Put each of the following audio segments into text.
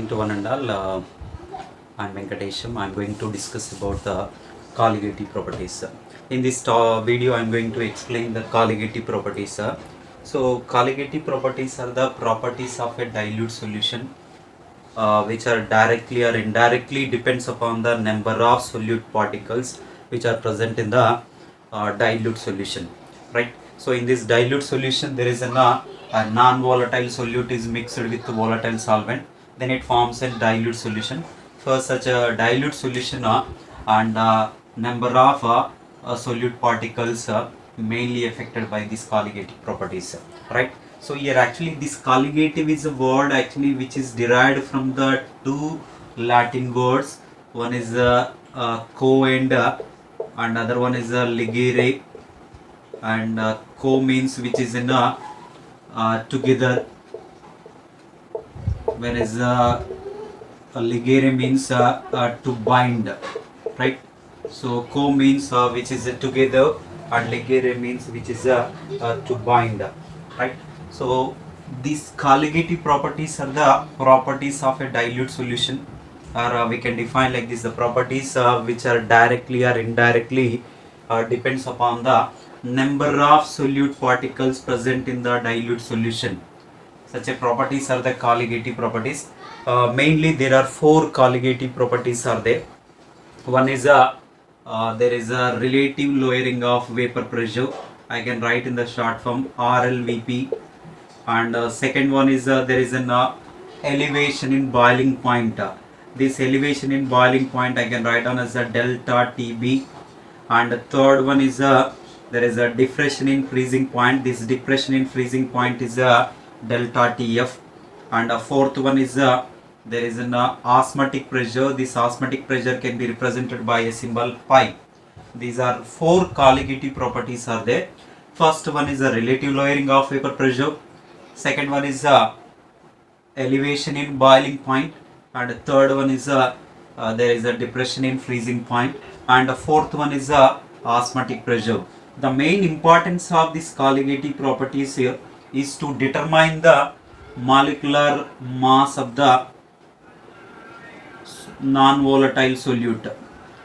morning to one and all. I'm Venkatesham. I'm going to discuss about the colligative properties. In this video, I'm going to explain the colligative properties. So, colligative properties are the properties of a dilute solution, which are directly or indirectly depends upon the number of solute particles which are present in the dilute solution, right? So, in this dilute solution, there is a non-volatile solute is mixed with volatile solvent, then it forms a dilute solution. For such a dilute solution and number of solute particles mainly affected by these colligative properties, right? So here actually this colligative is a word actually which is derived from the two Latin words. One is co and other one is ligere, and co means which is in together, whereas ligere means to bind, right? So co means which is together, and ligere means which is to bind, right? So these colligative properties are the properties of a dilute solution, or we can define like this: the properties which are directly or indirectly depends upon the number of solute particles present in the dilute solution. Such a properties are the colligative properties. Mainly there are four colligative properties are there. One is there is a relative lowering of vapor pressure. I can write in the short form RLVP. And second one is there is an elevation in boiling point. This elevation in boiling point I can write down as a delta TB. And the third one is there is a depression in freezing point. This depression in freezing point is delta TF. And the fourth one is there is an osmotic pressure. This osmotic pressure can be represented by a symbol pi. These are four colligative properties are there. First one is a relative lowering of vapor pressure. Second one is elevation in boiling point, and the third one is there is a depression in freezing point, and the fourth one is osmotic pressure. The main importance of these colligative properties here is to determine the molecular mass of the non-volatile solute.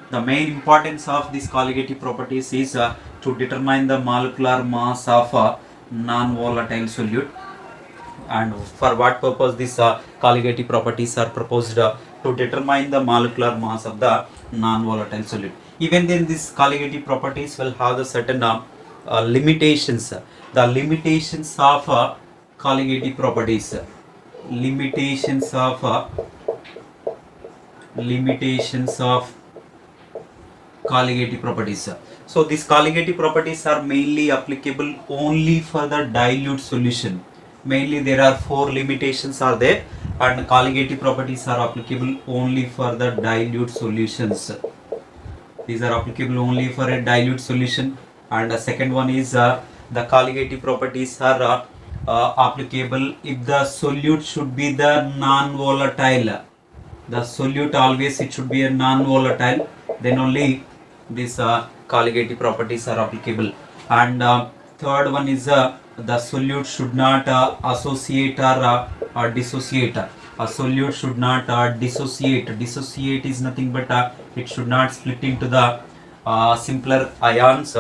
The main importance of these colligative properties is to determine the molecular mass of non-volatile solute. And for what purpose these colligative properties are proposed? To determine the molecular mass of the non-volatile solute. Even then these colligative properties will have the certain limitations. The limitations of colligative properties. Limitations of colligative properties. So these colligative properties are mainly applicable only for the dilute solution. Mainly there are four limitations are there, and colligative properties are applicable only for the dilute solutions. These are applicable only for a dilute solution. And the second one is the colligative properties are applicable if the solute should be the non-volatile. The solute always it should be a non-volatile, then only these colligative properties are applicable. And third one is the solute should not associate or dissociate. A solute should not dissociate. Dissociate is nothing but it should not split into the simpler ions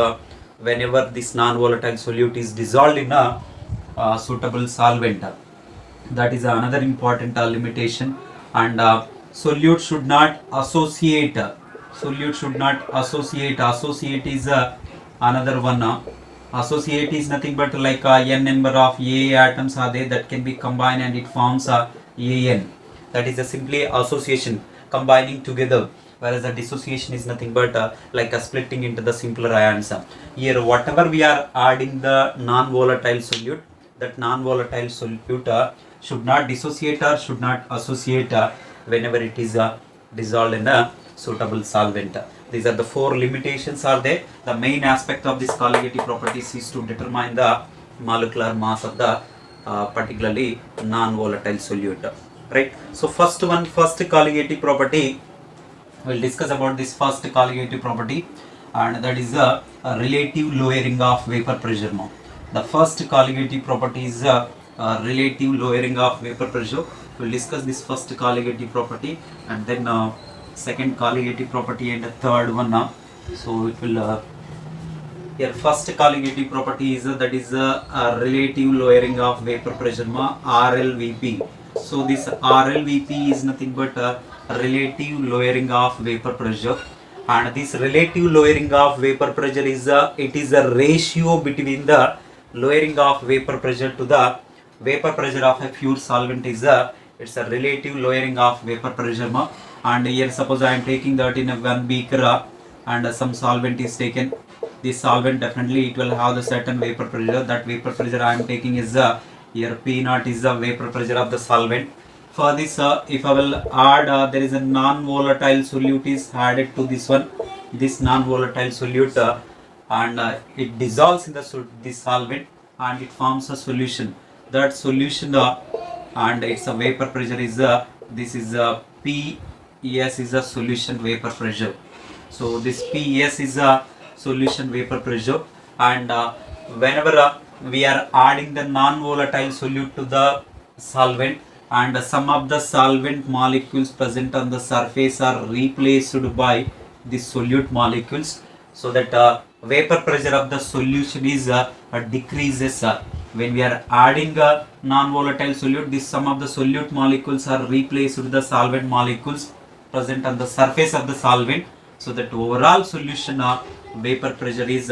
whenever this non-volatile solute is dissolved in a suitable solvent. That is another important limitation. And solute should not associate. Solute should not associate. Associate is another one. Associate is nothing but like n number of A atoms are there that can be combined and it forms AN. That is simply association, combining together. Whereas the dissociation is nothing but like a splitting into the simpler ions. Here whatever we are adding the non-volatile solute, that non-volatile solute should not dissociate or should not associate whenever it is dissolved in a suitable solvent. These are the four limitations are there. The main aspect of this colligative properties is to determine the molecular mass of the particularly non-volatile solute, right? So first colligative property, we'll discuss about this first colligative property, and that is a relative lowering of vapor pressure. Now the first colligative property is relative lowering of vapor pressure. we'll discuss this first colligative property and then second colligative property and the third one. So it will here first colligative property is that is a relative lowering of vapor pressure RLVP. So this RLVP is nothing but a relative lowering of vapor pressure, and this relative lowering of vapor pressure is it is a ratio between the lowering of vapor pressure to the vapor pressure of a pure solvent is it's a relative lowering of vapor pressure and here suppose I am taking that in a one beaker and some solvent is taken. This solvent definitely it will have the certain vapor pressure. That vapor pressure I am taking is here P0 is the vapor pressure of the solvent. For this if I will add there is a non-volatile solute is added to this one, this non-volatile solute and it dissolves in the this solvent and it forms a solution. That solution and its a vapor pressure is this is PS is a solution vapor pressure. So this PS is a solution vapor pressure, and whenever we are adding the non-volatile solute to the solvent and some of the solvent molecules present on the surface are replaced by the solute molecules, so that vapor pressure of the solution is decreases. When we are adding a non-volatile solute, this some of the solute molecules are replaced with the solvent molecules present on the surface of the solvent, so that overall solution vapor pressure is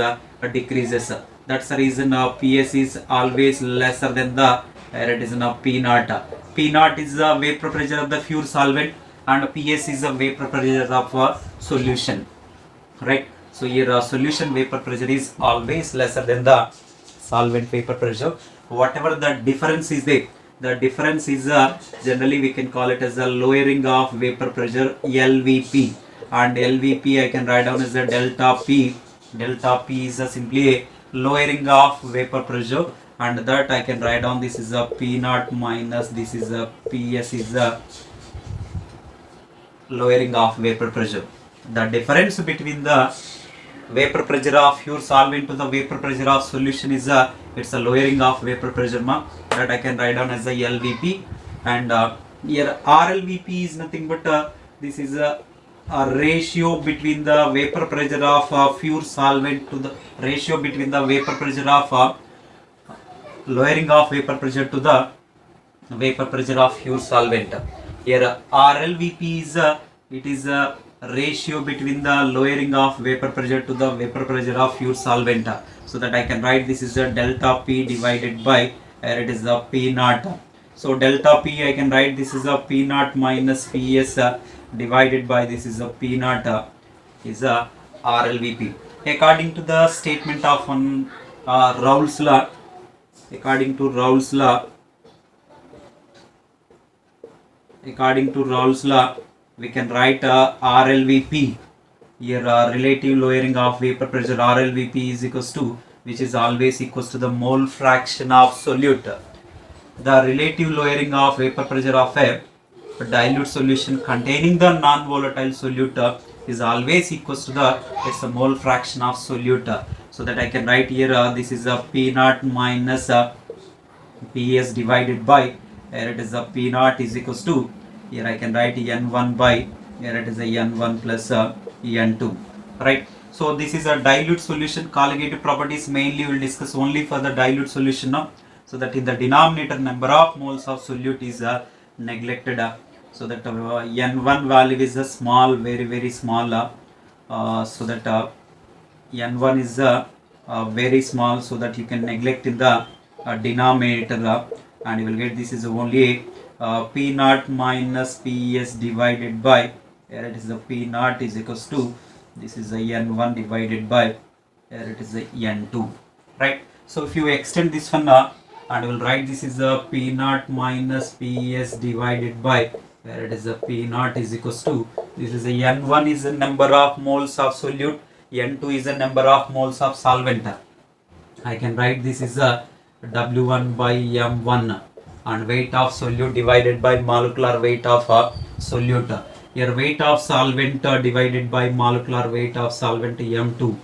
decreases. That's the reason PS is always lesser than the it is P0. P0 is the vapor pressure of the pure solvent and PS is the vapor pressure of a solution, right? So here solution vapor pressure is always lesser than the solvent vapor pressure. Whatever the difference is there, the difference is generally we can call it as a lowering of vapor pressure LVP, and LVP I can write down as a delta P. Delta P is simply a lowering of vapor pressure, and that I can write down this is a P0 minus this is a PS is a lowering of vapor pressure. The difference between the vapor pressure of pure solvent to the vapor pressure of solution is it's a lowering of vapor pressure that I can write down as a LVP, and here RLVP is nothing but this is a ratio between the vapor pressure of pure solvent to the ratio between the vapor pressure of lowering of vapor pressure to the vapor pressure of pure solvent. Here RLVP is it is a ratio between the lowering of vapor pressure to the vapor pressure of pure solvent, so that I can write this is a delta P divided by it is a P0. So delta P I can write this is a P0 minus PS divided by this is a P0 is a RLVP. According to the statement of one Raoult's law, according to Raoult's law, we can write RLVP here relative lowering of vapor pressure RLVP is equals to, which is always equals to the mole fraction of solute. The relative lowering of vapor pressure of a dilute solution containing the non-volatile solute is always equals to the it's a mole fraction of solute, so that I can write here this is a P0 minus PS divided by here it is a P0 is equals to, here I can write N1 by here it is a N1 plus N2, right? So this is a dilute solution. Colligative properties mainly will discuss only for the dilute solution now, so that in the denominator number of moles of solute is neglected, so that N1 value is a small, very small, so that N1 is very small, so that you can neglect in the denominator and you will get this is only P0 minus PS divided by here it is the P0 is equals to this is a N1 divided by here it is a N2, right? So if you extend this one and we will write this is a P0 minus PS divided by where it is a P0 is equals to this is a N1 is the number of moles of solute, N2 is the number of moles of solvent. I can write this is a W1 by M1 and weight of solute divided by molecular weight of solute. Here weight of solvent divided by molecular weight of solvent M2,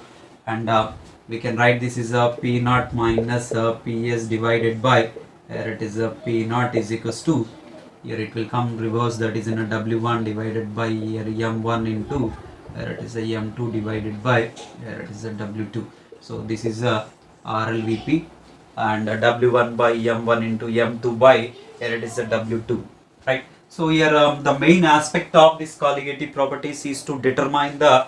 and we can write this is a P0 minus PS divided by here it is a P0 is equals to here it will come reverse, that is in a W1 divided by here M1 into here it is a M2 divided by here it is a W2. So this is a RLVP, and W1 by M1 into M2 by here it is a W2, right? So here the main aspect of this colligative properties is to determine the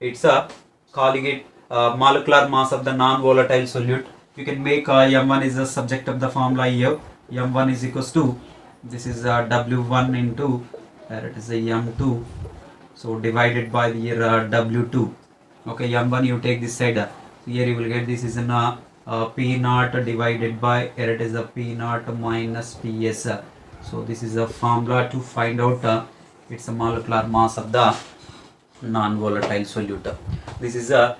it's a colligate molecular mass of the non-volatile solute. You can make M1 is the subject of the formula here. M1 is equals to, this is W1 into here it is a M2, so divided by the W2. Okay, M1 you take this side, so here you will get this is in P naught divided by here it is a P naught minus PS. So this is a formula to find out it's a molecular mass of the non-volatile solute. This is a